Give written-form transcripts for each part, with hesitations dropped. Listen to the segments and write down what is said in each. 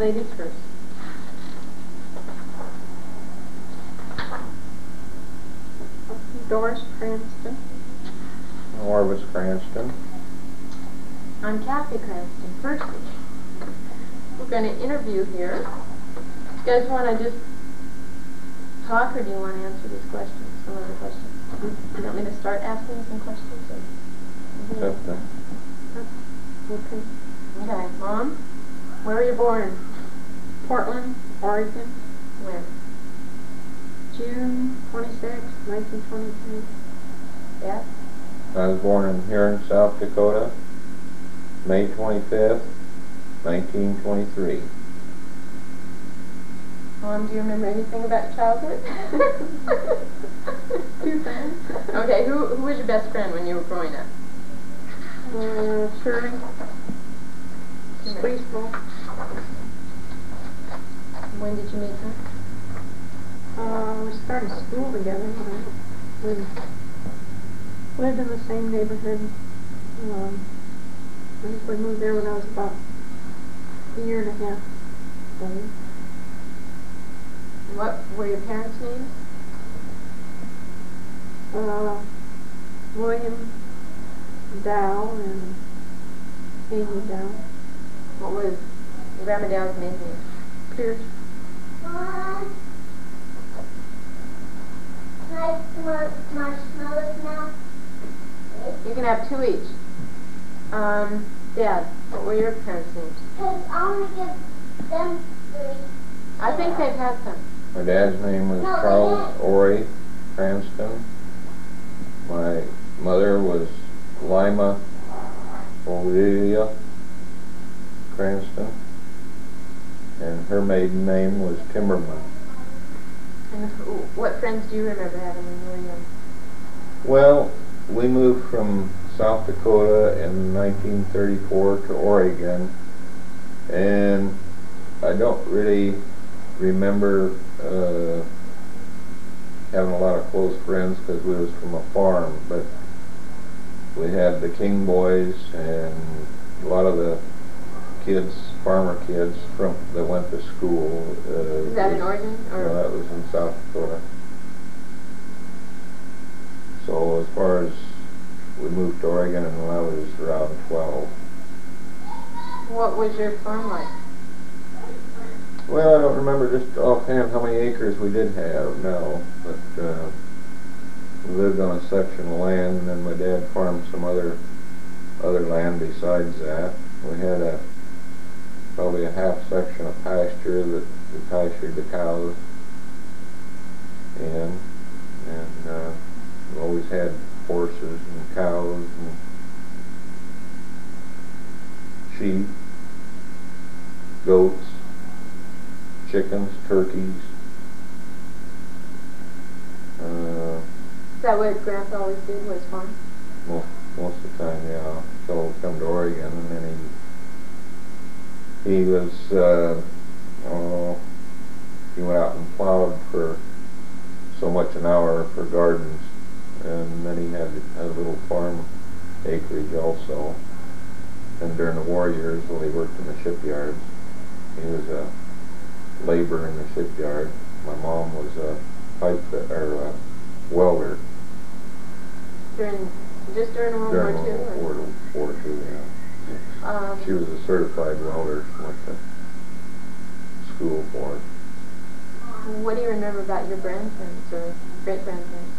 Ladies first. Doris Cranston. Orvis Cranston. I'm Kathy Cranston, Percy. We're going to interview here. You guys want to just talk, or do you want to answer these questions, some other questions? You want me to start asking some questions? Or? Okay. Okay. Okay, Mom, where were you born? Portland, Oregon. When? June 26, 1923. Dad? I was born here in South Dakota, May 25th, 1923. Mom, do you remember anything about your childhood? Two things. Okay, who was your best friend when you were growing up? Shirley. Baseball. When did you meet her? We started school together. We lived in the same neighborhood. I think we moved there when I was about a year and a half old. What were your parents' names? William Dow and Amy Dow. What was Grandma Dow's maiden name? Pierce. Mom, can I have more marshmallows now? You can have 2 each. Dad, what were your parents' names? Because I want to give them 3. I think they've had some. My dad's name was Charles Ori Cranston. My mother was Lima Aurelia Cranston. And her maiden name was Timberman. And what friends do you remember having when you were young? Well, we moved from South Dakota in 1934 to Oregon, and I don't really remember having a lot of close friends because we was from a farm, but we had the King boys and a lot of the kids, farmer kids that went to school. Is that in Oregon? Or? No, that was in South Dakota. So as far as we moved to Oregon and when I was around 12. What was your farm like? Well, I don't remember just offhand how many acres we did have, no, but we lived on a section of land, and then my dad farmed some other land besides that. We had probably a half section of pasture that we pastured the cows in, and we always had horses and cows and sheep, goats, chickens, turkeys. Is that what Grandpa always did, was farm? Most of the time, yeah. So we come to Oregon, and then he was he went out and plowed for so much an hour for gardens, and then he had a little farm acreage also. And during the war years, while he worked in the shipyards, he was a laborer in the shipyard. My mom was a welder. Just during World War II? World War II, yeah. She was a certified welder. She went to school for it. What do you remember about your grandparents or great-grandparents?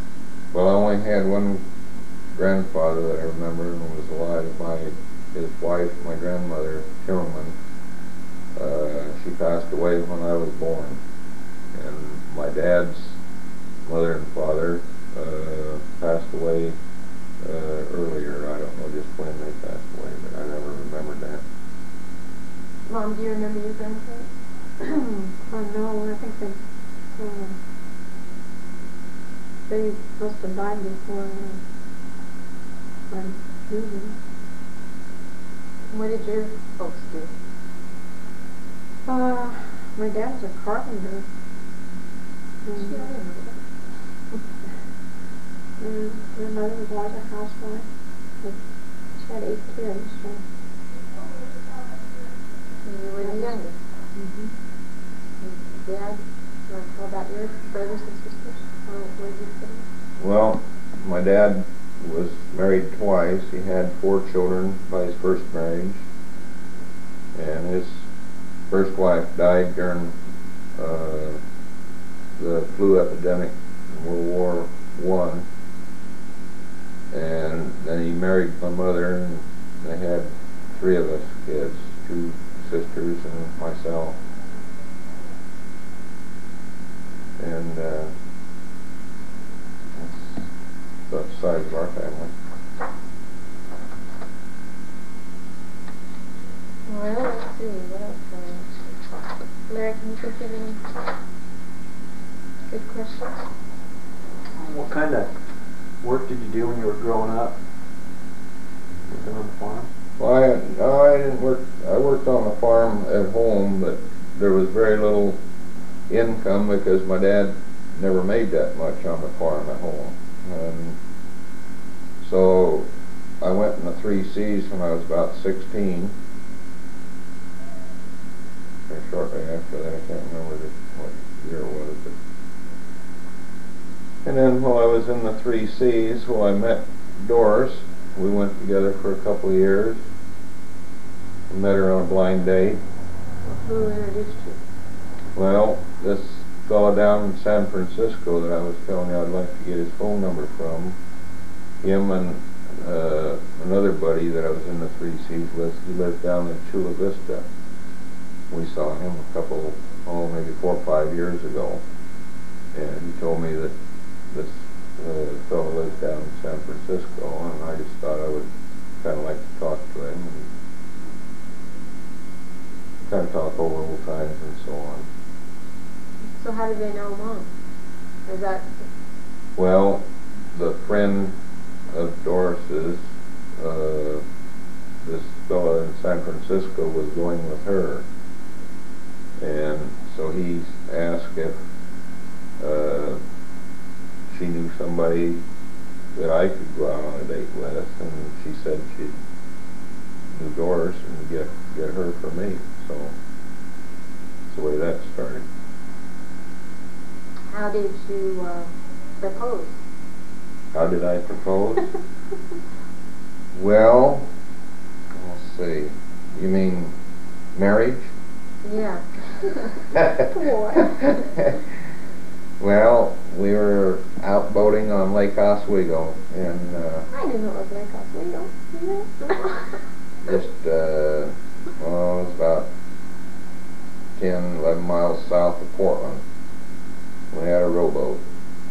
Well, I only had one grandfather that I remember and was alive. His wife, my grandmother, Timmerman, she passed away when I was born. And my dad's mother and father passed away earlier. I don't know just when they passed away, but I never remembered that. Mom, do you remember your grandparents? No, I think they must have died before I knew them. What did your folks do? My dad was a carpenter. And my mother was always a housewife. But she had 8 kids, so. You were the youngest. Dad, you want to tell about your brothers and sisters? Where did you fit in? Well, my dad was married twice. He had 4 children by his first marriage, and his first wife died during the flu epidemic in World War I. And then he married my mother, and they had 3 of us kids, 2 sisters and myself. And that's about the size of our family. Well, let's see, what else can I ask? Larry, can you think of any good questions? What kind of work did you do when you were growing up? Working on the farm? Well, no, I didn't work. I worked on the farm at home, but there was very little income because my dad never made that much on the farm at home. So I went in the 3 C's when I was about 16. Or shortly after that, I can't remember what year it was. And then while I was in the 3 C's, I met Doris. We went together for a couple of years. I met her on a blind date. Who introduced you? Well, this fellow down in San Francisco that I was telling you I'd like to get his phone number from, him and another buddy that I was in the 3 C's with, he lived down in Chula Vista. We saw him a couple, maybe 4 or 5 years ago. And he told me that this fellow lives down in San Francisco, and I just thought I would kind of like to talk to him and kind of talk over old times and so on. So how did they know Mom? Is that... Well, the friend of Doris's, this fellow in San Francisco was going with her, and so he asked if she knew somebody that I could go out on a date with, and she said she knew Doris and get her for me. So that's the way that started. How did you propose? How did I propose? Well, let's see. You mean marriage? Yeah. Well, we were out boating on Lake Oswego, and I didn't know it was Lake Oswego. just it was about 10, 11 miles south of Portland. We had a rowboat,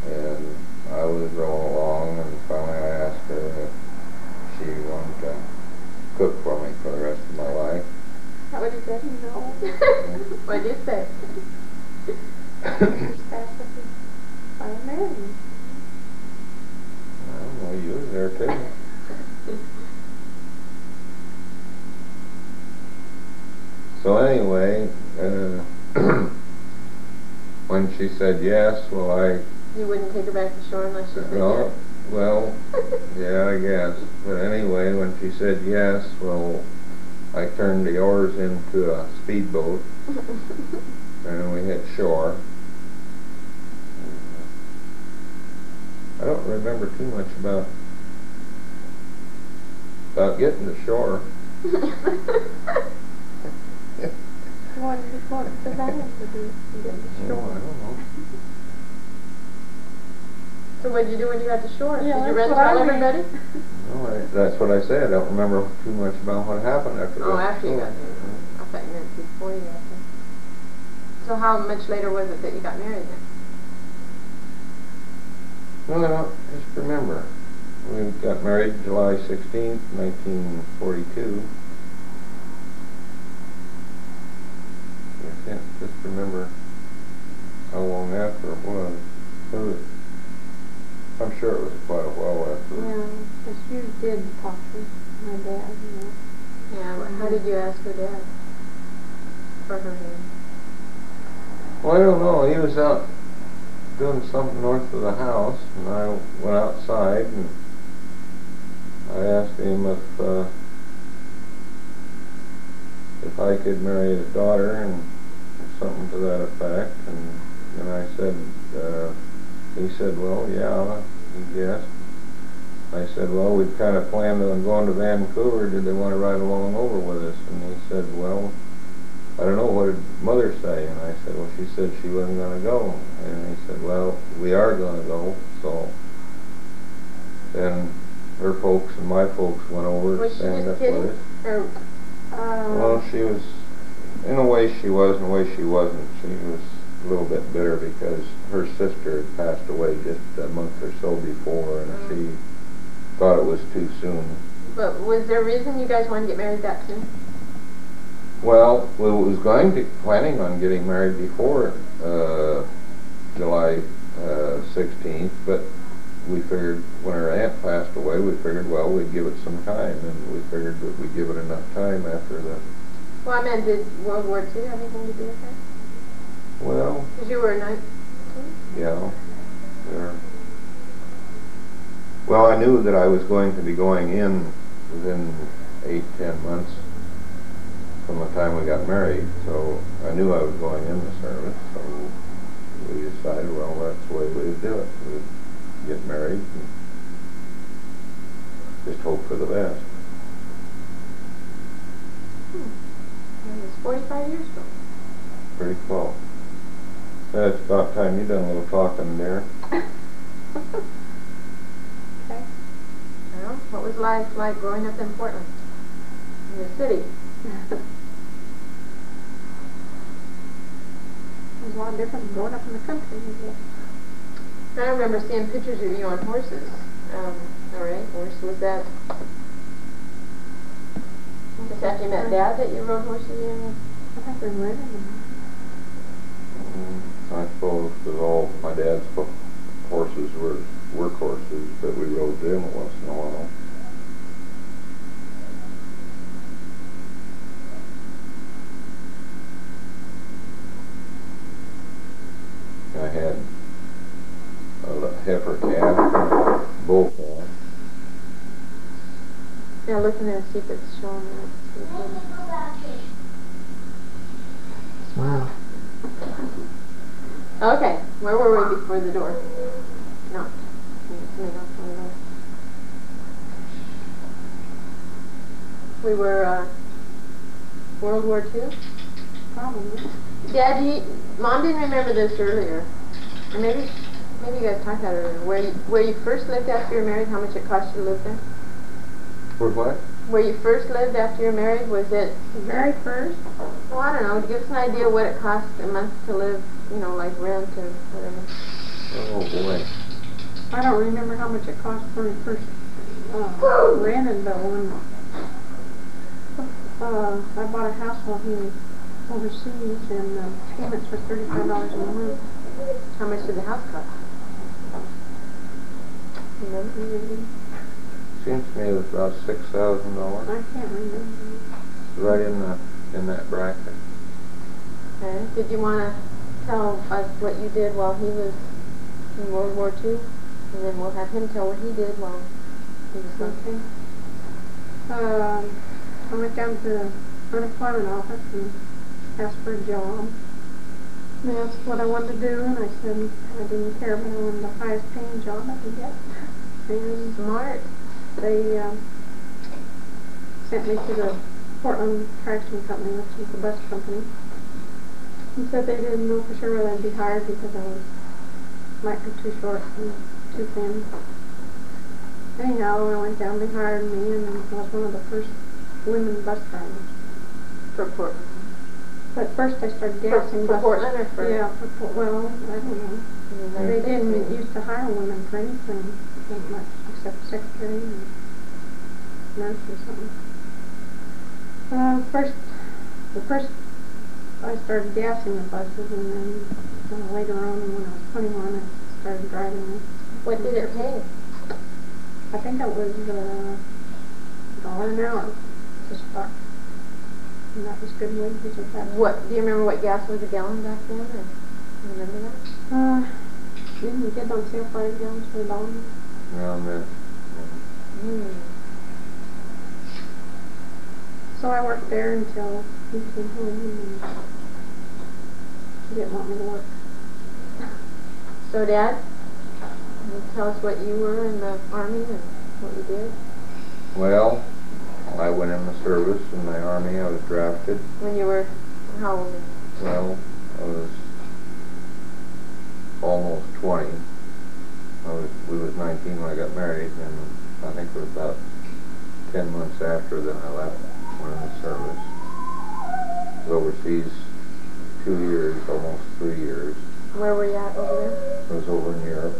and I was rowing along, and finally I asked her if she wanted to cook for me for the rest of my life. How would you say? No. What did you say? I am married. Well, you was there too. So anyway, when she said yes, You wouldn't take her back to shore unless she said no, yes? well, yeah, I guess. But anyway, when she said yes, I turned the oars into a speedboat, and we hit shore. I don't remember too much about getting to shore. What the van to do to get to Oh, I shore? don't know. So what did you do when you got to shore? Yeah, did you run that's what tell I mean. everybody? No, that's what I said. I don't remember too much about what happened after that. Oh, after you got there. I thought you meant before you got there. So how much later was it that you got married then? Well, I don't just remember. We got married July 16th, 1942. I can't just remember how long after it was. I'm sure it was quite a while after. Yeah, because you did talk to my dad, you know. Yeah, but how did you ask her dad for her hand? Well, I don't know. He was out doing something north of the house, and I went outside, and I asked him if I could marry his daughter, and something to that effect, and I said, he said, well, yeah, he guessed. I said, well, we'd kind of planned on going to Vancouver. Did they want to ride along over with us? And he said, well, I don't know, what did Mother say? And I said, well, she said she wasn't going to go. And he said, well, we are going to go. So then her folks and my folks went over to stand up with us. Or, Well, she was, in a way she was, in a way she wasn't. She was a little bit bitter because her sister had passed away just a month or so before, and she thought it was too soon. but was there a reason you guys wanted to get married that soon? Well, we was planning on getting married before July 16th, but we figured when her aunt passed away, we figured, well, we'd give it some time, and we figured that we'd give it enough time after the... Well, I meant, did World War II have anything to do with that? Well... Because you were 19? Yeah. There. Well, I knew that I was going to be going in within 8-10 months from the time we got married, so I knew I was going in the service, so we decided, well, that's the way we'd do it. We'd get married and just hope for the best. It was 45 years ago. Pretty close. It's about time you done a little talking there. Okay. Well, what was life like growing up in Portland? In the city? It was a lot different than growing up in the country. I remember seeing pictures of you on horses. All right, was that... Is that you met Dad that you rode horses in? I think we rented them. I suppose because all my dad's horses were work horses, but we rode them once in a while. I had a heifer calf and a bull calf. Yeah, look in there and see if it's showing that. Wow. Okay, where were we before the door? No. Somebody knocked on the door. We were, World War II? Probably. Dad, Mom didn't remember this earlier. Or maybe you guys talked about it earlier. Where you first lived after you were married, how much it cost you to live there? For what? Where you first lived after you were married, was it... The very first? Well, I don't know, to give us an idea what it cost a month to live, you know, like rent or whatever. Oh boy. I don't remember how much it cost when we first rented, but when I bought a house while he was overseas, and the payments were $35 a month. How much did the house cost? Remember? Seems to me it was about $6,000. I can't remember. Right in that bracket. Okay. Did you want to tell us what you did while he was in World War II? And then we'll have him tell what he did while he was gone. Okay. I went down to the unemployment office and asked for a job. They asked what I wanted to do, and I said I didn't care, but I wanted the highest paying job I could get. And Smart. they sent me to the Portland Traction Company, which is the bus company, and said they didn't know for sure whether I'd be hired because I was might be too short and too thin. Anyhow, I went down, they hired me, and I was one of the first women bus drivers. For Portland. But first I started gassing For buses. Portland or for... Yeah, well, I don't know. They didn't used to hire women for anything, not much, except secretary and nurse or something. The first I started gassing the buses, and then later on, when I was 21, I started driving them. What did it pay? I think it was $1 an hour to start. And that was good wages at that. What, do you remember what gas was a gallon back then? Or do you remember that? Didn't we get on sale 5 gallons for $1? Around there. So I worked there until he came home, and He didn't want me to work. So, Dad, can you tell us what you were in the Army and what you did? Well, I went in the service in the Army. I was drafted. When you were, how old? Well, I was almost 20. We was 19 when I got married, and I think it was about 10 months after that I left, went in the service. I was overseas 2 years, almost 3 years. Where were you at over there? I was over in Europe,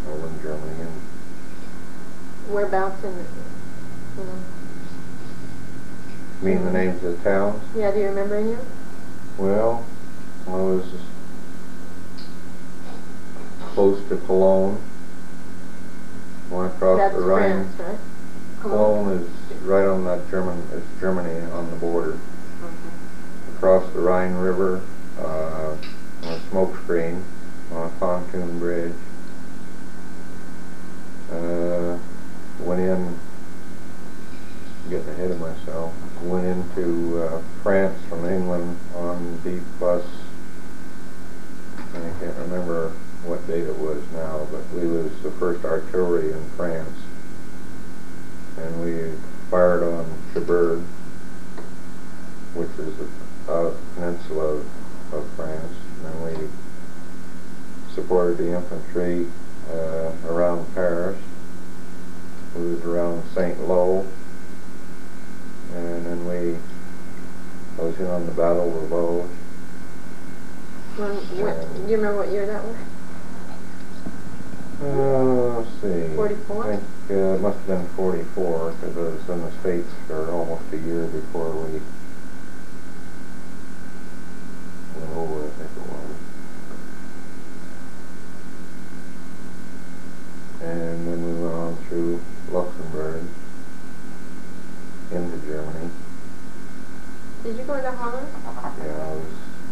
over in Germany, and Whereabouts in, you know? mean the names of the towns. Yeah, do you remember any of them? Well, I was close to Cologne. Went across That's the Rhine. France, right? Cologne is right on that it's Germany on the border. Okay. Across the Rhine River, on a smoke screen, on a pontoon bridge. Went in, getting ahead of myself, went into France from England on the bus. I can't remember what date it was now, but we was the first artillery in France. And we fired on Cherbourg, which is a peninsula of France. And then we supported the infantry around Paris. We was around St. Lo. And then I was in on the Battle of the Vosges. Do you remember what year that was? Let's see. 44? I think it must have been 44, because I was in the States for almost a year before we went over, I think it was. And then we went on through Luxembourg into Germany. Did you go into Holland? Yeah,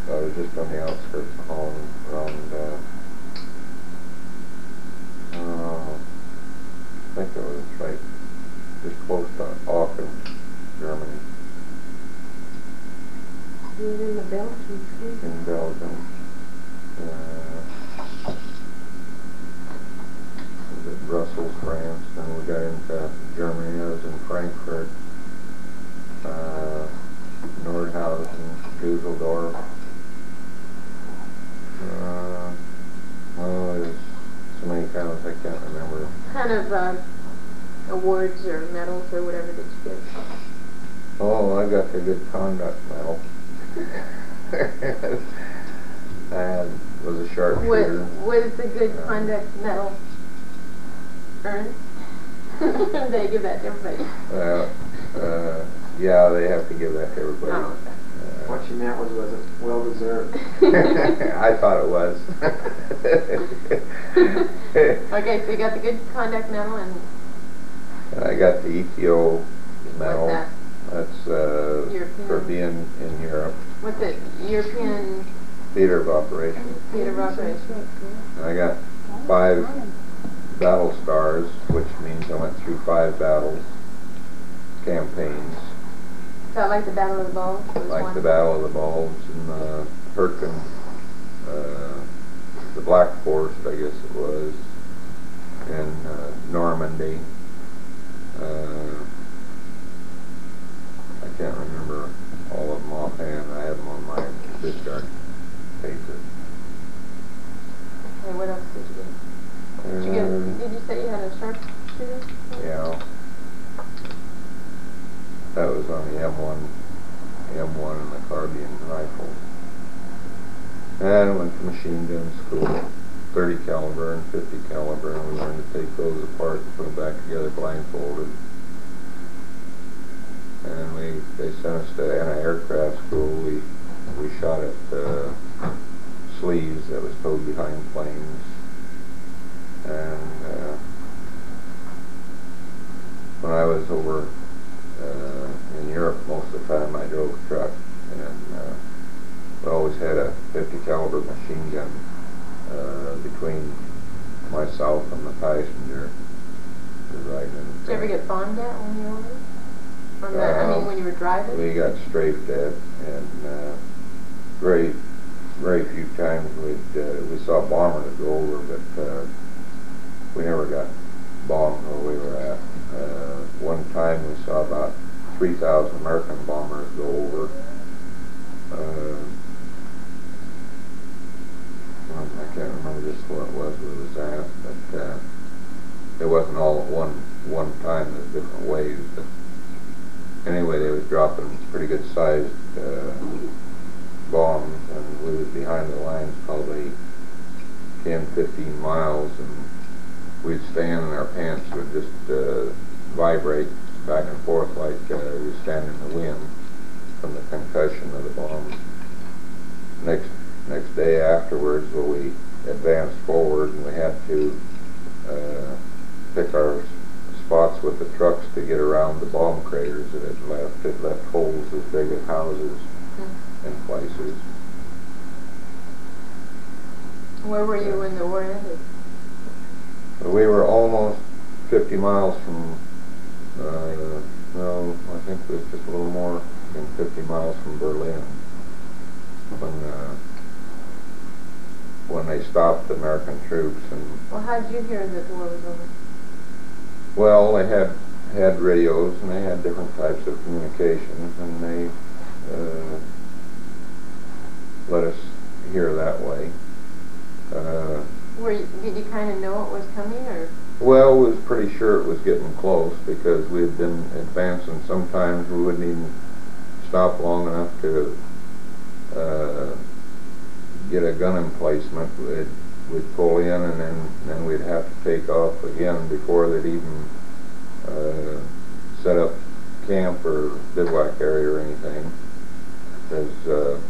I was just on the outskirts of Holland, around I think it was right just close to Aachen, Germany. You were in the Belgium too. In Belgium. Was at Brussels, France. Then we got into Germany. I was in Frankfurt, Nordhausen, Dusseldorf. There's so many towns I can't remember. What kind of awards or medals or whatever did you get? Oh, I got the good conduct medal. I was a sharpshooter. What is the good conduct medal earned? They give that to everybody. Yeah, they have to give that to everybody. Oh, okay. What she meant was it well deserved? I thought it was. Okay, so you got the good conduct medal and I got the ETO medal. what's that? That's European. for being in Europe. What's it? European Theater of Operations. Theater of Operations. I got 5 battle stars, which means I went through 5 battles, campaigns. Is that like the Battle of the Bulge? Like the Battle of the Bulge and the Hurricane, the Black Forest, I guess it was, in Normandy. I can't remember all of them offhand. I have them on my discharge paper. Okay, what else did you get? Did you say you had a sharpshooter? Yeah. That was on the M1 and the carbine rifle. And I went to machine gun school, 30 caliber and 50 caliber, and we learned to take those apart and put them back together blindfolded. And they sent us to anti-aircraft school. We shot at sleeves that was towed behind planes. And when I was over in Europe, most of the time I drove a truck, and we always had a 50 caliber machine gun between myself and the passenger riding in. Did you ever get bombed at when you were over? When you were driving? We got strafed at, and very very few times we saw bombers go over, but we never got bombed where we were at. One time we saw about 3,000 American bombers go over. I can't remember just what it was at, but it wasn't all at one time. There's different waves. But anyway, they was dropping pretty good sized bombs, and we was behind the lines probably 10, 15 miles, and we'd stand and our pants would just vibrate back and forth like we stand in the wind from the concussion of the bomb. Next day afterwards, well, we advanced forward and we had to pick our spots with the trucks to get around the bomb craters that it left. It left holes as big as houses in places. Where were you when the war ended? We were almost 50 miles from, no, I think it was just a little more than 50 miles from Berlin when they stopped the American troops. And well, how did you hear that the war was over? well, they had radios and they had different types of communications, and they let us hear that way. Did you kind of know it was coming, or? Well, we was pretty sure it was getting close because we had been advancing. Sometimes we wouldn't even stop long enough to get a gun emplacement. We'd pull in, and then we'd have to take off again before they'd even set up camp or bivouac area or anything. Because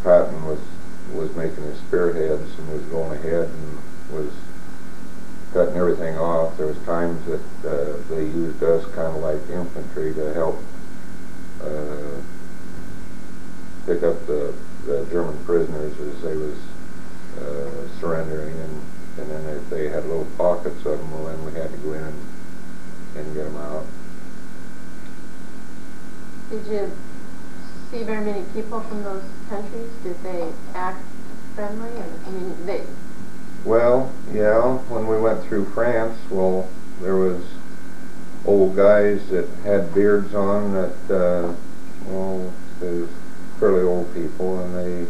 Patton was making his spearheads and was going ahead and was cutting everything off. There was times that they used us kind of like infantry to help pick up the German prisoners as they was surrendering, and then if they had little pockets of them, well, then we had to go in and get them out. Did you see very many people from those countries? Did they act friendly? I mean, they. Well, yeah, when we went through France, well, there was old guys that had beards on that, well, they was fairly old people, and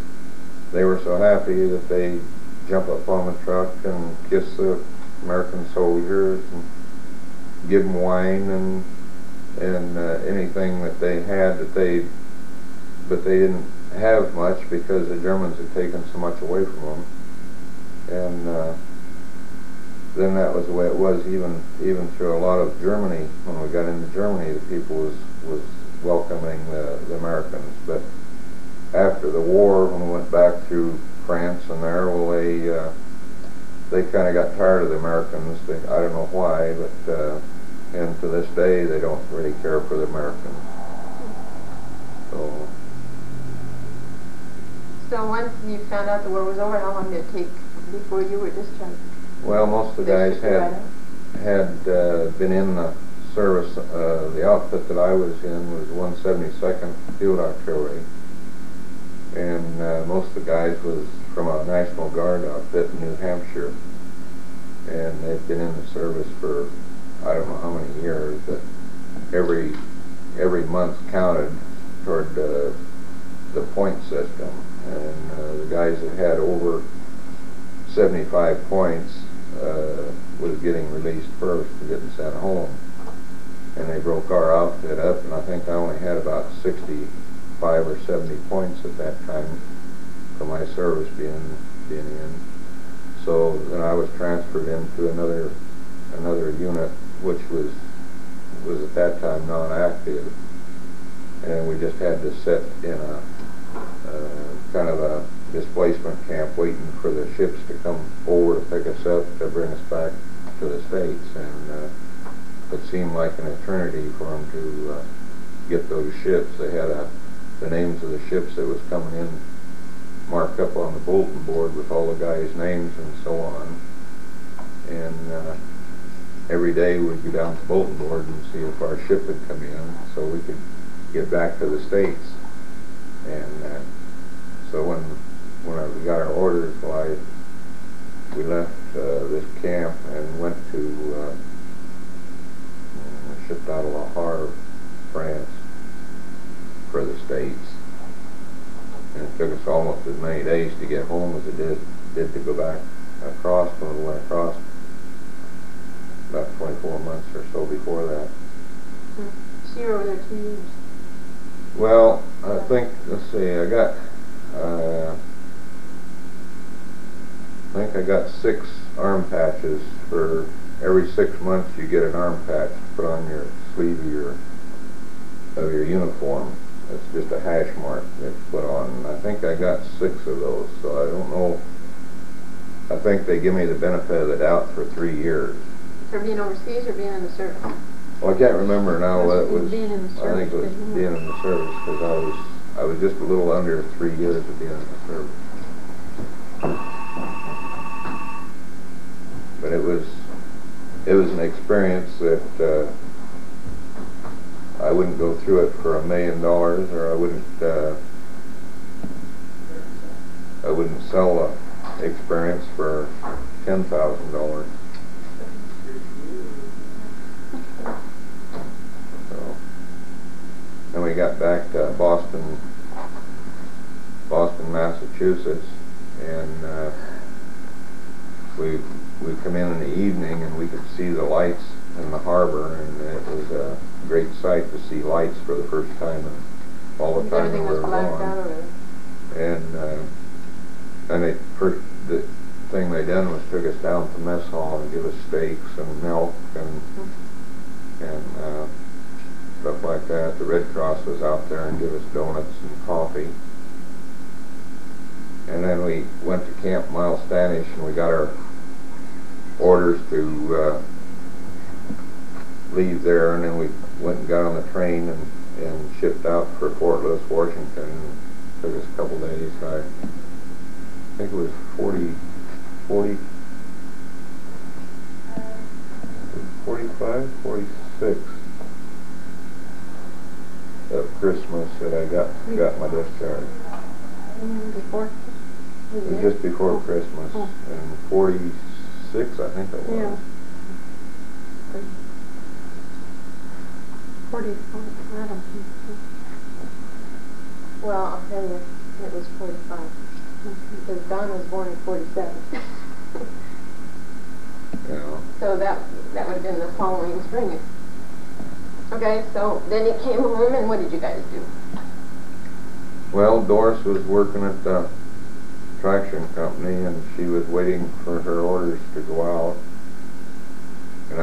they were so happy that they jump up on the truck and kiss the American soldiers and give them wine and anything that they had but they didn't have much because the Germans had taken so much away from them. And then that was the way it was even through a lot of Germany. When we got into Germany, the people was welcoming the Americans. But after the war, when we went back through France and there, well, they kind of got tired of the Americans. I don't know why, but and to this day they don't really care for the Americans. So once you found out the war was over, how long did it take before you were discharged? Well, most of the guys had been in the service. The outfit that I was in was 172nd Field Artillery, and most of the guys was from a National Guard outfit in New Hampshire, and they'd been in the service for I don't know how many years, but every month counted toward the point system, and the guys that had over 75 points was getting released first and getting sent home. And they broke our outfit up, and I think I only had about 65 or 70 points at that time for my service being in. So then I was transferred into another unit, which was at that time non-active, and we just had to sit in a kind of a displacement camp waiting for the ships to come over to pick us up to bring us back to the States. And it seemed like an eternity for them to get those ships. They had the names of the ships that was coming in marked up on the bulletin board with all the guys' names and so on. And every day we'd go down to the bulletin board and see if our ship had come in so we could get back to the States. And so when we got our orders, we left this camp and went to, shipped out of La Havre, France, for the States. And it took us almost as many days to get home as it did to go back across when we went across. About 24 months or so before that. So you were over there 2 years. Well, I think, let's see, I think I got 6 arm patches. For every 6 months you get an arm patch put on your sleeve of your uniform. It's just a hash mark that's put on. And I think I got 6 of those, so I don't know. I think they give me the benefit of the doubt for 3 years. For being overseas or being in the service? Well, I can't remember now what it was. Being in the service. I think it was being in the service, because I was just a little under 3 years of being in the service. But it was an experience that I wouldn't go through it for $1 million, or I wouldn't sell the experience for $10,000. Then we got back to Boston, Massachusetts, and we come in the evening and we could see the lights in the harbor, and it was a great sight to see lights for the first time in all the time we were gone. And the thing they done was took us down to mess hall and give us steaks and milk and stuff like that. The Red Cross was out there and give us donuts and coffee. And then we went to Camp Miles Standish and we got our orders to leave there, and then we went and got on the train and shipped out for Fort Lewis, Washington. It took us a couple days. I think it was 45, 46 of Christmas that I got my discharge. Before? It was just before Christmas, and 46 I think it was. Yeah. 44, I don't think so. Well, I'll tell you, it was 45. Because Don was born in 47. Yeah. So that would have been the following spring. Okay, so then he came home, and what did you guys do? Well, Doris was working at the traction company, and she was waiting for her orders to go out. And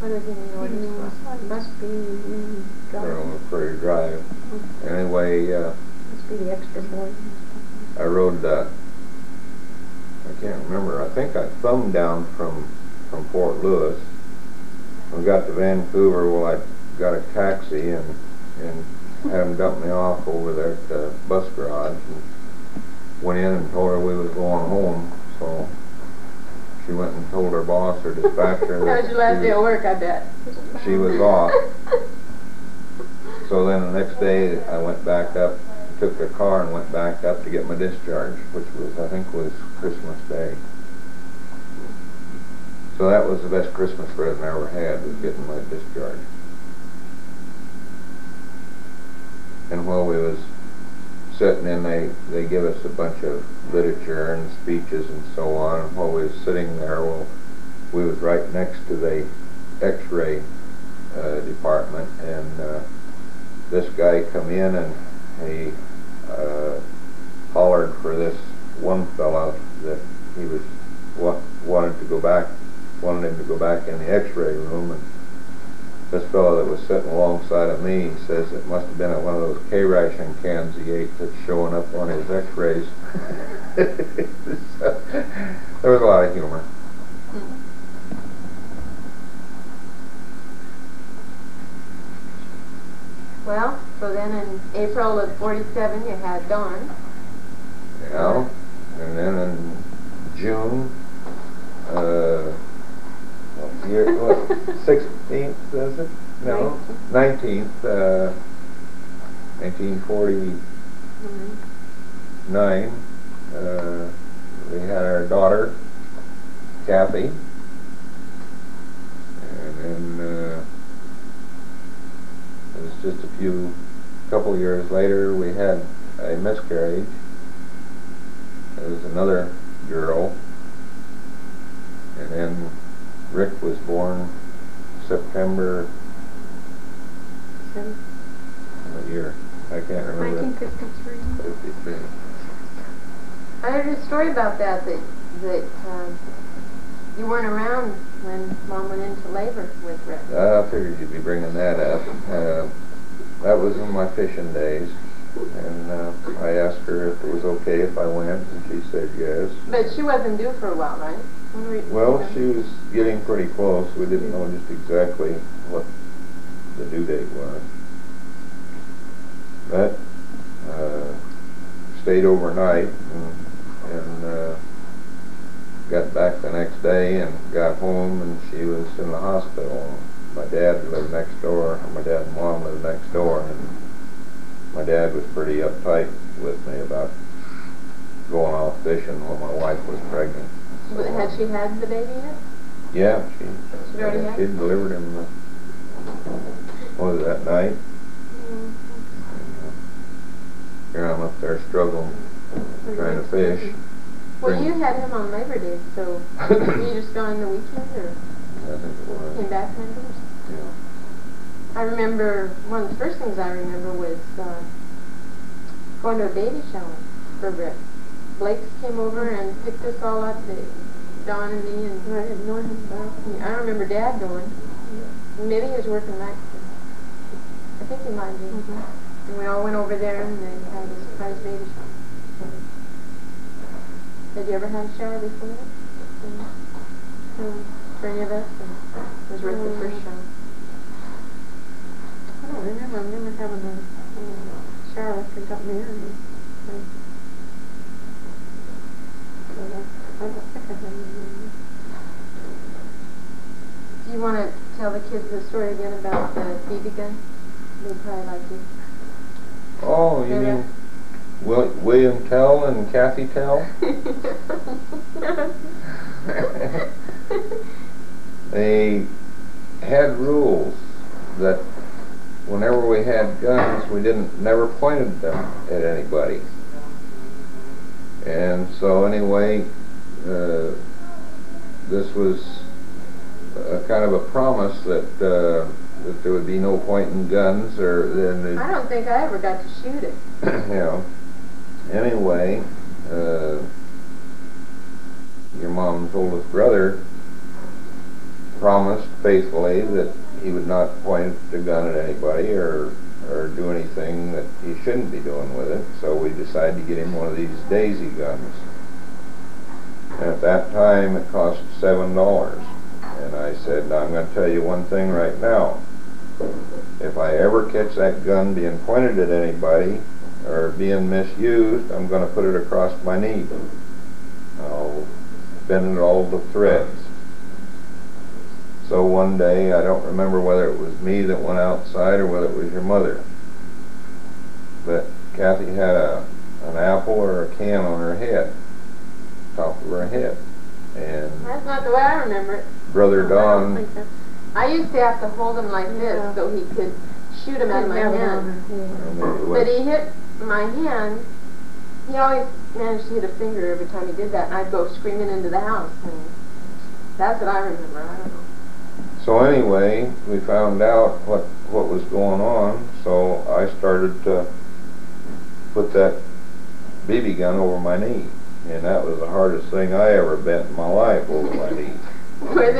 What does he mean orders for? Must be on the Prairie Drive. Anyway, must be the extra boy. I rode, I can't remember, I think I thumbed down from Fort Lewis. We got to Vancouver, well, I got a taxi and had him dump me off over there at the bus garage, and went in and told her we was going home. So she went and told her boss, her dispatcher, That was your last day of work, I bet. she was off. So then the next day I went back up, took the car and went back up to get my discharge, which was, I think, was Christmas Day. So that was the best Christmas present I ever had, was getting my discharge. And while we was sitting in, they give us a bunch of literature and speeches and so on. And while we was sitting there, well, we was right next to the X-ray department, and this guy come in and he hollered for this one fella that he was wanted him to go back in the X-ray room. And this fellow that was sitting alongside of me, he says it must have been at one of those K-ration cans he ate that's showing up on his X-rays. So, there was a lot of humor. Well, so then in April of 47 you had Dawn. Yeah, and then in June, what, 16th, is it? No, 19th, 1949, we had our daughter, Kathy, and then it was just a couple years later we had a miscarriage. There was another girl, and then Rick was born September, what year? I can't remember. 1953. 53. I heard a story about that you weren't around when Mom went into labor with Rick. I figured you'd be bringing that up. That was in my fishing days, and I asked her if it was okay if I went, and she said yes. But she wasn't due for a while, right? Well, she was getting pretty close. We didn't know just exactly what the due date was. But stayed overnight and got back the next day and got home, and she was in the hospital. My dad lived next door. My dad and Mom lived next door, and my dad was pretty uptight with me about going off fishing while my wife was pregnant. But had she had the baby yet? Yeah, She'd already had she it? delivered him. What was that night? Here I'm up there struggling, trying to fish. Well, you had him on Labor Day, so you just gone the weekend, or I think it was. came back Monday? Yeah. I remember, one of the first things I remember was going to a baby shower for Rick. Blake's came over and picked us all up, Dawn and me, and I didn't know him, but I don't remember Dad going. Maybe he was working nights. I think he might have been. And we all went over there, and they had a surprise baby shower. Had you ever had a shower before that? For any of us? Or was Rick the first shower? I don't remember. I remember having a shower after he got married. I don't think I had any. Do you want to tell the kids the story again about the BB gun? They'd probably like you. Oh, you mean William Tell and Kathy Tell? They had rules that whenever we had guns, we never pointed them at anybody. And so anyway, this was kind of a promise that there would be no pointing guns, or then. I don't think I ever got to shoot it. You know. Anyway, your mom's oldest brother promised faithfully that he would not point the gun at anybody or do anything that he shouldn't be doing with it. So we decided to get him one of these Daisy guns. And at that time, it cost $7. And I said, now I'm going to tell you one thing right now. If I ever catch that gun being pointed at anybody or being misused, I'm going to put it across my knee. I'll bend all the threads. So one day, I don't remember whether it was me that went outside or whether it was your mother, but Kathy had an apple or a can on her head, top of her head, and That's not the way I remember it. Brother Don. I used to have to hold him like this so he could shoot him out of my hand. But he hit my hand. He always managed to hit a finger every time he did that, and I'd go screaming into the house. And that's what I remember. I don't know. So anyway, we found out what was going on, so I started to put that BB gun over my knee, and that was the hardest thing I ever bent in my life, over my knee. Were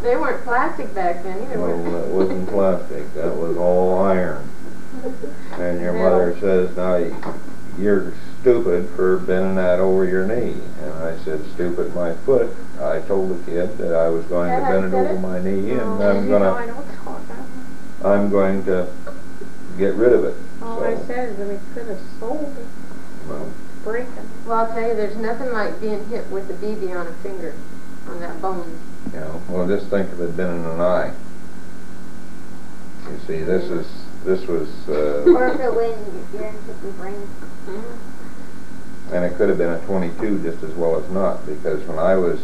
they weren't plastic back then either, were No, it wasn't plastic. That was all iron. And your mother says, now you're stupid for bending that over your knee. And I said, stupid my foot. I told the kid that I was going to bend it over my knee, and I'm going to get rid of it. All I said is that we could have sold it. Well, Breaking. Well, I'll tell you, there's nothing like being hit with a BB on a finger, on that bone. you know, well, just think of it being in an eye. You see, this was. Or if it went in your brain. And it could have been a 22 just as well as not, because when I was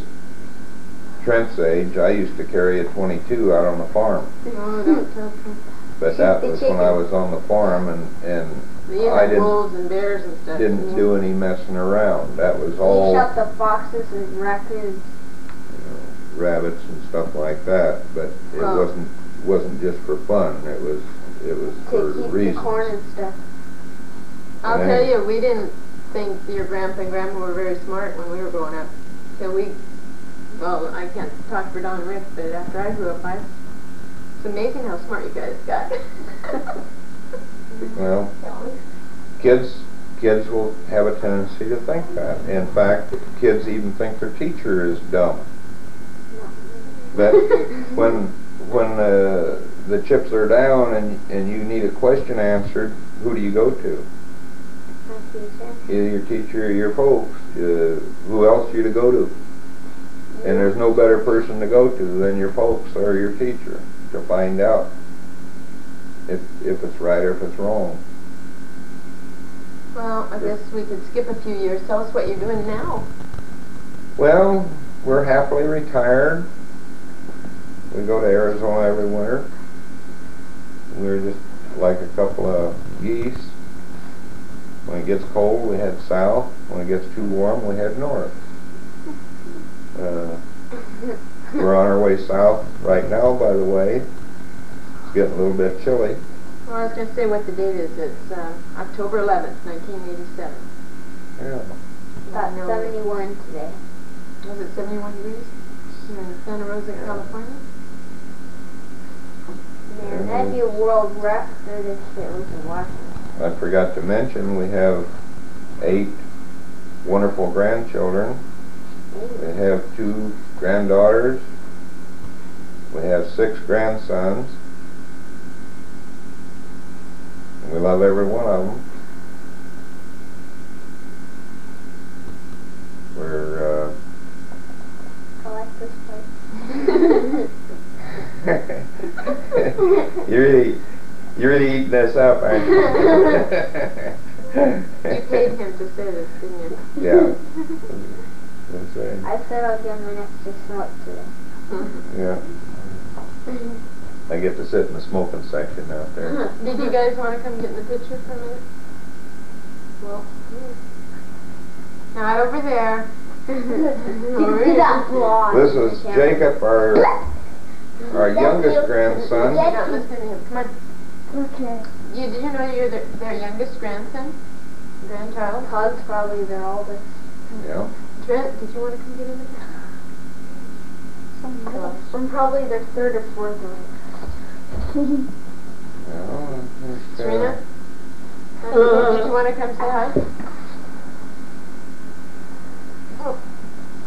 Trent's age, I used to carry a 22 out on the farm. Oh, don't tell me. But that was when I was on the farm, and I wolves and bears and stuff. didn't do any messing around. That was all, You shot the foxes and raccoons. rabbits and stuff like that. But it wasn't just for fun. It was for To keep reasons. the corn and stuff. I'll tell you, we didn't think your grandpa and grandma were very smart when we were growing up. So well, I can't talk for Don and Rick, but after I grew up, it's amazing how smart you guys got. Well, kids will have a tendency to think that. In fact, kids even think their teacher is dumb. But when the chips are down and you need a question answered, who do you go to? Either your teacher or your folks. Who else are you to go to? And there's no better person to go to than your folks or your teacher to find out if it's right or if it's wrong. Well, I guess we could skip a few years. Tell us what you're doing now. Well, we're happily retired. We go to Arizona every winter. We're just like a couple of geese. When it gets cold, we head south. When it gets too warm, we head north. We're on our way south right now, by the way. It's getting a little bit chilly. Well, I was going to say what the date is. It's October 11th, 1987. Yeah. About 71 today. Was it 71 degrees here in Santa Rosa, California? Man, that'd be a world record if it was in Washington. I forgot to mention we have 8 wonderful grandchildren. We have 2 granddaughters. We have 6 grandsons. And we love every one of them. We're I like this place. You're really eating this up, aren't you? You paid him to say this, didn't you? Yeah. That's right. I said I'll give him an extra smoke today. Yeah. I get to sit in the smoking section out there. Did you guys want to come get in the picture for a minute? Well, not over there. Over See here. that blonde? This is Jacob, our youngest grandson. You're not listening to him. Come on. Okay. Did you know you're their youngest grandson? Grandchild? Todd's probably their oldest. Yeah. Trent, did you want to come get in the picture? I'm probably their 3rd or 4th one. Serena? Did you want to come say hi? Oh.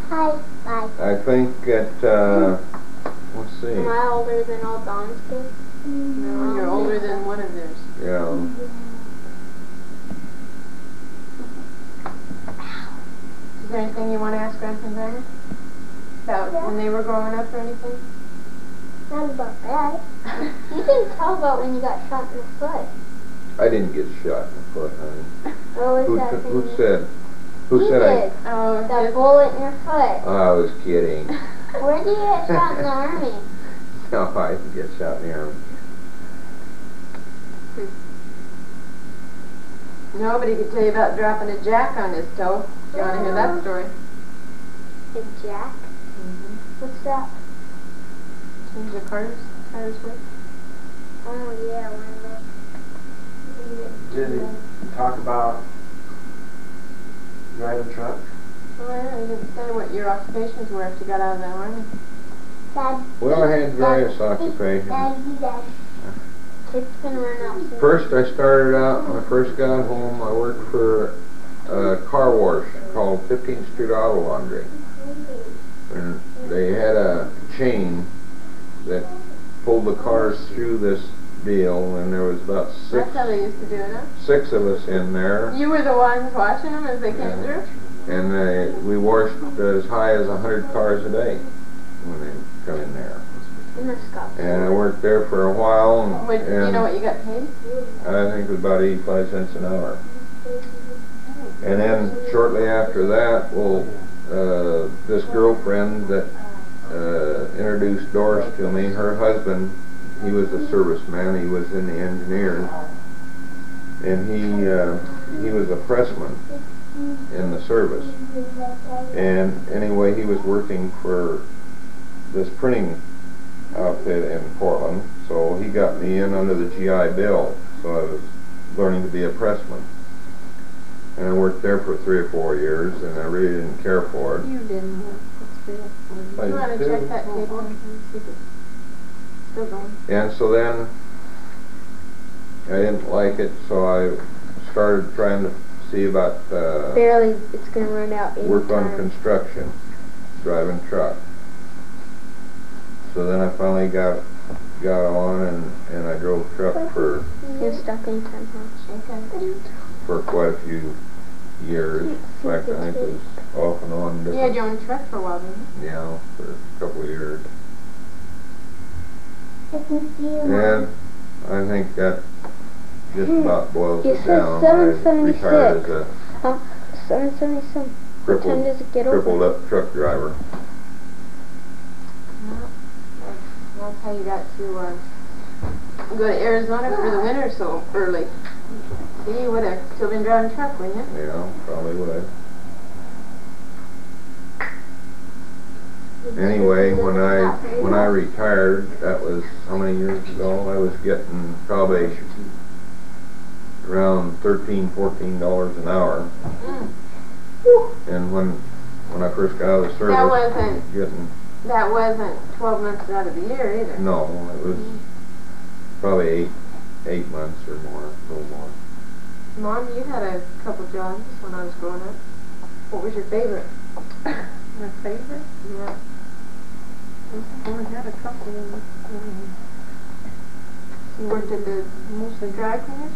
Hi, bye. I think that, let's see. Am I older than all Don's kids? No, you're older than one of theirs. Yeah. Is there anything you want to ask Grandpa and Grandma? About when they were growing up or anything? Not about that. You can tell about when you got shot in the foot. I didn't get shot in the foot, honey. What was that Who thing? said? You Who said did. Oh, That just, bullet in your foot. I was kidding. Where did you get shot in the army? No, I didn't get shot in the arm. nobody could tell you about dropping a jack on his toe. You want to hear that story? A jack? What's that? Change the tires with? Oh yeah, one of those. Did he talk about driving truck? Oh, yeah, he didn't say what your occupations were after you got out of the army. Dad. Well, I had various occupations. Dad. It's gonna run out soon. First, I started out, when I first got home, I worked for a car wash called 15th Street Auto Laundry. And they had a chain that pulled the cars through this deal, and there was about That's how they used to do it, huh? 6 of us in there. You were the ones washing them as they came through? And we washed as high as 100 cars a day when they come in there. And I worked there for a while, and, You know what you got paid? I think it was about 85 cents an hour. And then shortly after that, well, this girlfriend that introduced Doris to me, her husband, he was a serviceman, he was in the engineers, and he was a pressman in the service. And anyway, he was working for this printing outfit in Portland, so he got me in under the GI Bill, so I was learning to be a pressman. And I worked there for 3 or 4 years, and I really didn't care for it. You didn't work for 3 or 4 years. You want to check that table and see if it's still going? And so then I didn't like it, so I started trying to see about Barely, it's gonna run out in work on time. construction, driving truck. So then I finally got on, and I drove truck for You're stuck in time, Okay. quite a few years. In fact, I think it was off and on You had different, your own truck for a while, didn't you? yeah, for a couple of years. I can see you. And I think that just about boils You it said down. 776. I retired as a 777. What time does it get over? crippled up truck driver. That's how you got to go to Arizona for the winter so early. See, you would have still been driving truck, wouldn't you? Yeah, probably would. Anyway, when I retired, that was how many years ago? I was getting probably around $13–14 an hour. And when I first got out of the service, That wasn't 12 months out of the year either. no, it was probably eight months or more, a little more. Mom, you had a couple jobs when I was growing up. What was your favorite? My favorite? Yeah. I only had a couple of them. You worked at the Mostly dry cleaners?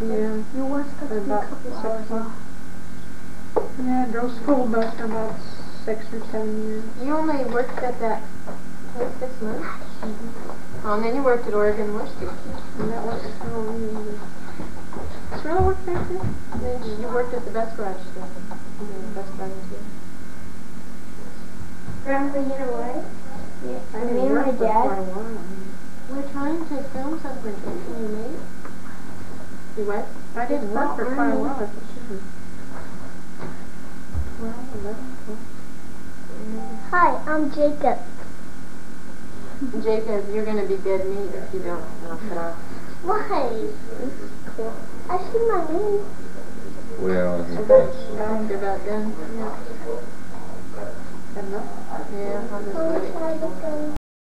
Yeah. You was For supposed to be a about couple 6 hours months. off. And then I drove school bus for about 6 or 7 years. You only worked at that place 6 months? Oh, and then you worked at Oregon Worcester. And that was It's really worked there too? Then you worked at the best garage stuff. The best garage too. Grandpa, you know what? I Me didn't and my work for quite a dad, while. We're trying to film something. Can you make? You what? I didn't work for quite a while. I thought she was 12, 11, 12. hi, I'm Jacob. Jacob, you're going to be dead meat if you don't knock it off. Why? This is cool. I see my name. Well, I think that's You're about done. Enough. Yeah, I'll just I'll let it try to go.